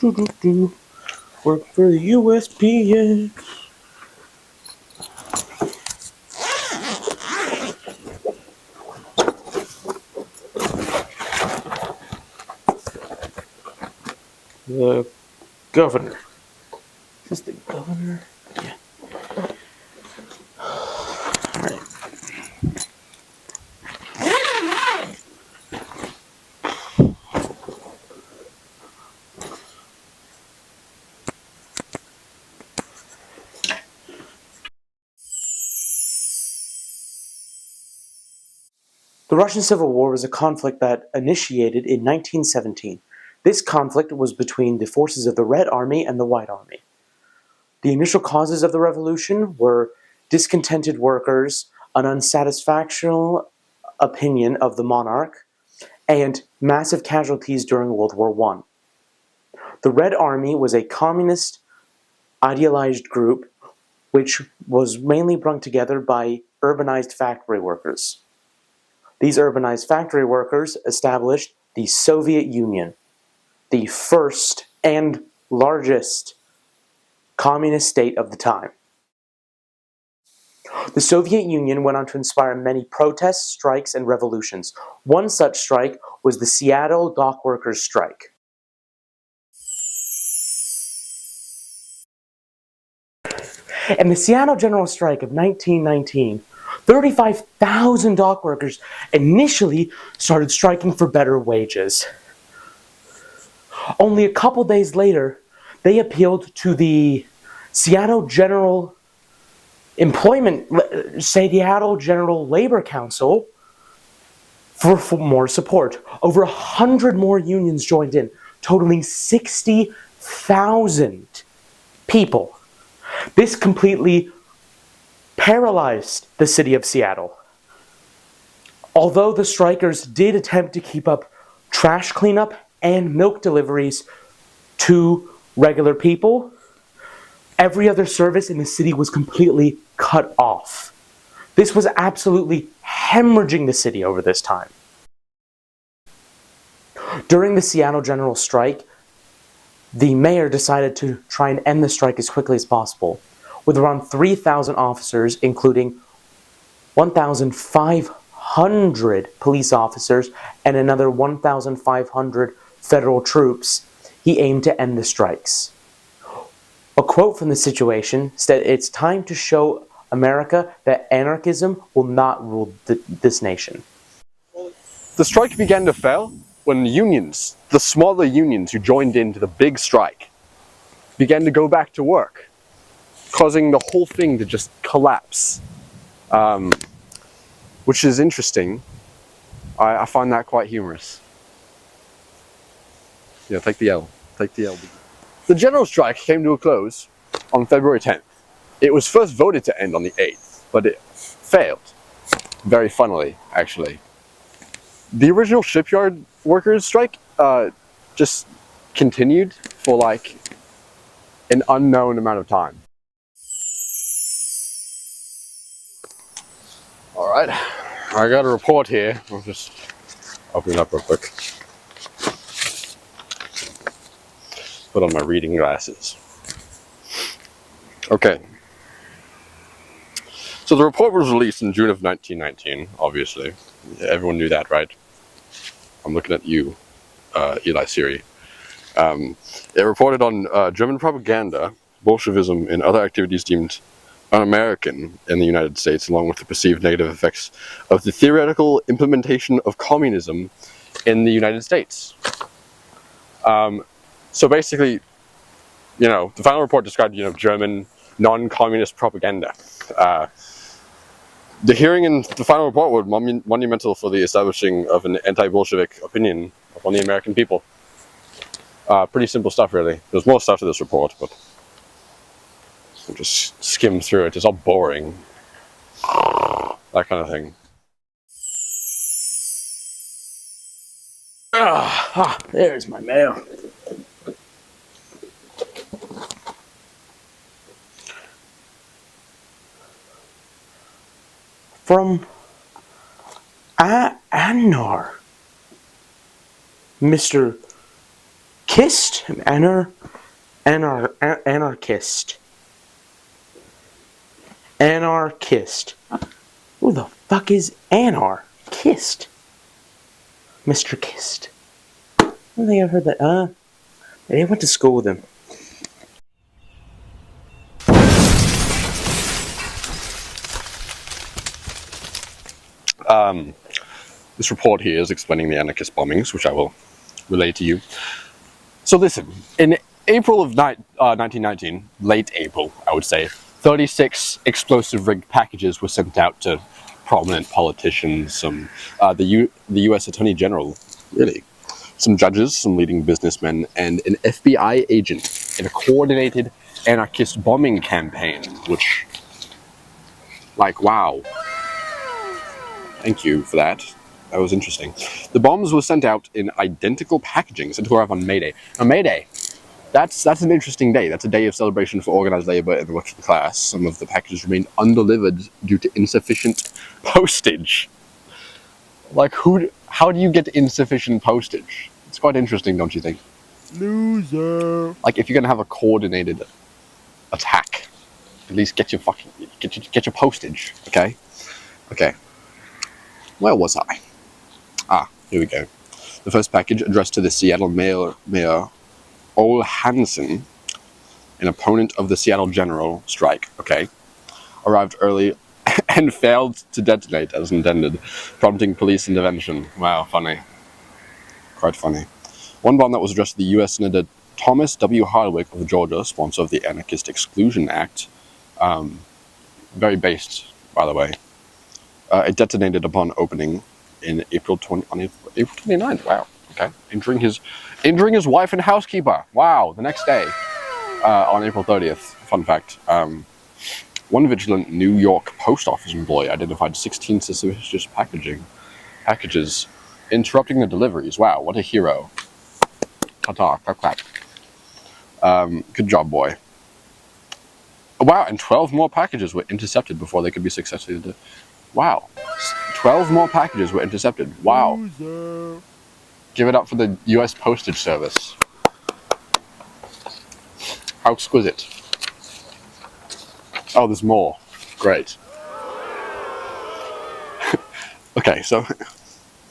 Work for the USPS. The governor. Is this the governor? Yeah. Alright. The Russian Civil War was a conflict that initiated in 1917. This conflict was between the forces of the Red Army and the White Army. The initial causes of the revolution were discontented workers, an unsatisfactory opinion of the monarch, and massive casualties during World War I. The Red Army was a communist idealized group which was mainly brought together by urbanized factory workers. These urbanized factory workers established the Soviet Union, the first and largest communist state of the time. The Soviet Union went on to inspire many protests, strikes, and revolutions. One such strike was the Seattle Dock Workers' Strike. In the Seattle General Strike of 1919, 35,000 dock workers initially started striking for better wages. Only a couple days later, they appealed to the Seattle General Labor Council for more support. Over 100 more unions joined in, totaling 60,000 people. This completely paralyzed the city of Seattle. Although the strikers did attempt to keep up trash cleanup and milk deliveries to regular people, every other service in the city was completely cut off. This was absolutely hemorrhaging the city over this time. During the Seattle General Strike, the mayor decided to try and end the strike as quickly as possible, with around 3,000 officers, including 1,500 police officers and another 1,500 federal troops. He aimed to end the strikes. A quote from the situation said, "It's time to show America that anarchism will not rule this nation." The strike began to fail when unions, the smaller unions who joined into the big strike, began to go back to work, causing the whole thing to just collapse. Which is interesting. I find that quite humorous. Yeah, take the L. Take the L. The general strike came to a close on February 10th. It was first voted to end on the 8th, but it failed. Very funnily, actually. The original shipyard workers' strike just continued for like an unknown amount of time. Alright, I got a report here. I'll just open it up real quick. Put on my reading glasses. Okay. So the report was released in June of 1919, obviously. Everyone knew that, right? I'm looking at you, Eli Siri. It reported on German propaganda, Bolshevism, and other activities deemed un-American in the United States, along with the perceived negative effects of the theoretical implementation of communism in the United States. So basically, the final report described, German non-communist propaganda. The hearing in the final report was monumental for the establishing of an anti-Bolshevik opinion upon the American people. Pretty simple stuff, really. There's more stuff to this report, but I'll just skim through it. It's all boring. That kind of thing. There's my mail. From Anar, Mr. Kist? Anarchist. Anarchist. Who the fuck is anarchist? Mr. Kist. I don't think I've heard that. I went to school with him. This report here is explaining the anarchist bombings, which I will relay to you. So listen, in April of 1919, late April, I would say, 36 explosive rigged packages were sent out to prominent politicians, the U.S. Attorney General, really, some judges, some leading businessmen, and an FBI agent in a coordinated anarchist bombing campaign, which, like, wow. Thank you for that. That was interesting. The bombs were sent out in identical packaging, sent to arrive on May Day. Now, May Day, that's an interesting day. That's a day of celebration for organized labor and the working class. Some of the packages remained undelivered due to insufficient postage. Like, how do you get insufficient postage? It's quite interesting, don't you think? Loser. Like, if you're gonna have a coordinated attack, at least get your postage, okay? Okay. Where was I? Here we go. The first package, addressed to the Seattle Mayor Ole Hansen, an opponent of the Seattle General strike, okay, arrived early and failed to detonate as intended, prompting police intervention. Wow, funny. Quite funny. One bomb that was addressed to the U.S. Senator Thomas W. Hardwick of Georgia, sponsor of the Anarchist Exclusion Act. Very based, by the way. It detonated upon opening on April 29th. Wow. Okay. Injuring his wife and housekeeper. Wow. The next day, on April 30th. Fun fact. One vigilant New York post office employee identified 16 suspicious packages, interrupting the deliveries. Wow. What a hero. Ta-ta. Clap, clap. Good job, boy. Wow. And 12 more packages were intercepted before they could be successfully. Wow. 12 more packages were intercepted. Wow. Loser. Give it up for the U.S. Postage Service. How exquisite. Oh, there's more. Great. Okay, so...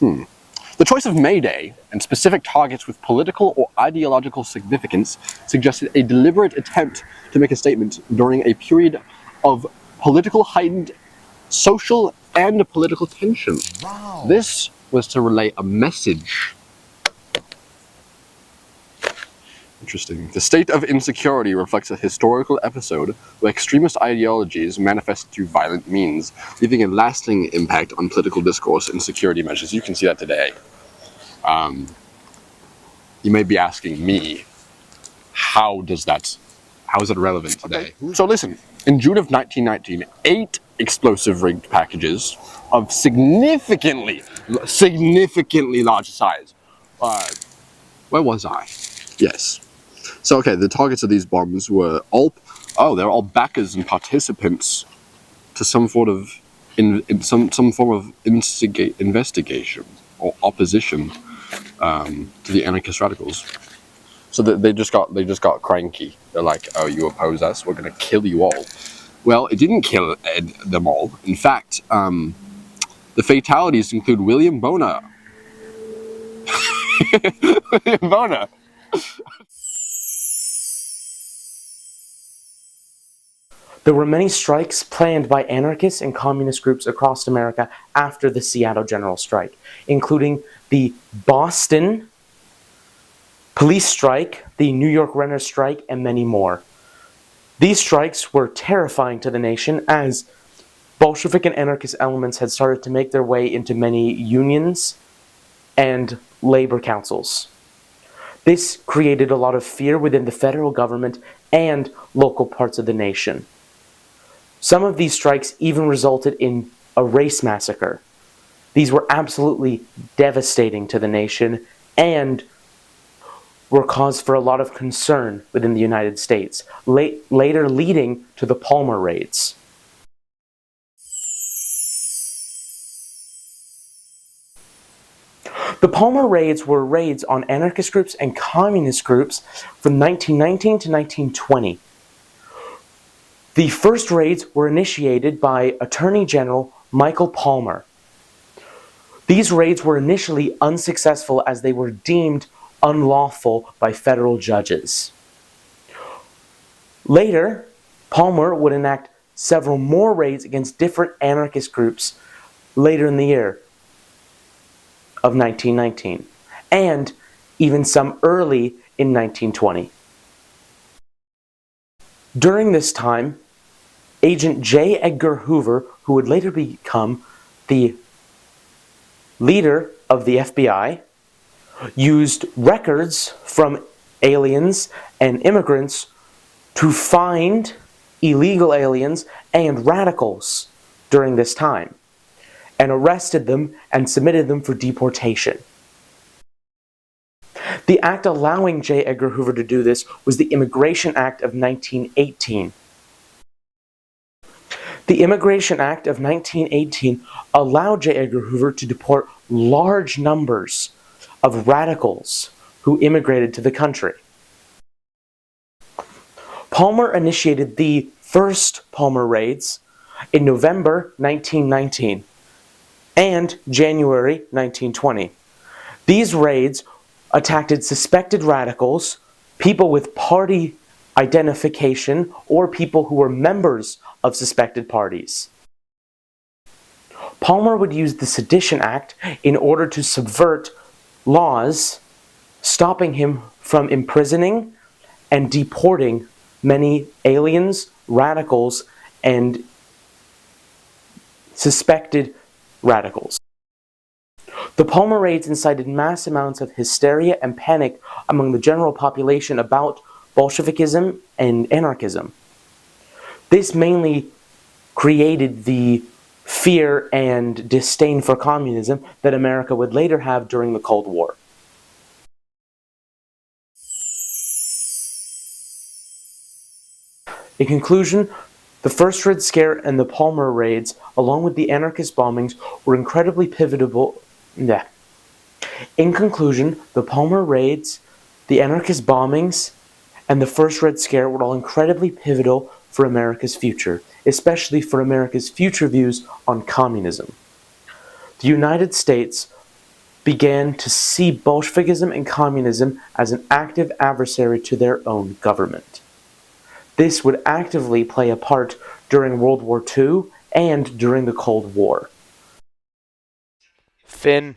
The choice of May Day and specific targets with political or ideological significance suggested a deliberate attempt to make a statement during a period of heightened social and political tension. Wow. This was to relay a message. Interesting. The state of insecurity reflects a historical episode where extremist ideologies manifested through violent means, leaving a lasting impact on political discourse and security measures. You can see that today. You may be asking me, how is that relevant today? Okay. So listen, in June of 1919, 8 explosive rigged packages of significantly larger size. Where was I? Yes. So okay, the targets of these bombs were they're all backers and participants to some sort of some form of investigation or opposition to the anarchist radicals. So they just got cranky. They're like, oh, you oppose us, we're gonna kill you all. Well, it didn't kill them all. In fact, the fatalities include William Boner. William Boner. There were many strikes planned by anarchists and communist groups across America after the Seattle General Strike, including the Boston Police Strike, the New York Renters Strike, and many more. These strikes were terrifying to the nation as Bolshevik and anarchist elements had started to make their way into many unions and labor councils. This created a lot of fear within the federal government and local parts of the nation. Some of these strikes even resulted in a race massacre. These were absolutely devastating to the nation and were cause for a lot of concern within the United States, later leading to the Palmer raids. The Palmer raids were raids on anarchist groups and communist groups from 1919 to 1920. The first raids were initiated by Attorney General Michael Palmer. These raids were initially unsuccessful as they were deemed unlawful by federal judges. Later, Palmer would enact several more raids against different anarchist groups later in the year of 1919, and even some early in 1920. During this time, Agent J. Edgar Hoover, who would later become the leader of the FBI, used records from aliens and immigrants to find illegal aliens and radicals during this time, and arrested them and submitted them for deportation. The act allowing J. Edgar Hoover to do this was the Immigration Act of 1918. The Immigration Act of 1918 allowed J. Edgar Hoover to deport large numbers of radicals who immigrated to the country. Palmer initiated the first Palmer raids in November 1919 and January 1920. These raids attacked suspected radicals, people with party identification, or people who were members of suspected parties. Palmer would use the Sedition Act in order to subvert laws, stopping him from imprisoning and deporting many aliens, radicals, and suspected radicals. The Palmer raids incited mass amounts of hysteria and panic among the general population about Bolshevikism and anarchism. This mainly created the fear and disdain for communism that America would later have during the Cold War. In conclusion, the first Red Scare and the Palmer raids, along with the anarchist bombings, were incredibly pivotal. In conclusion, the Palmer raids, the anarchist bombings, and the first Red Scare were all incredibly pivotal for America's future, especially for America's future views on communism. The United States began to see Bolshevikism and communism as an active adversary to their own government. This would actively play a part during World War II and during the Cold War. Finn,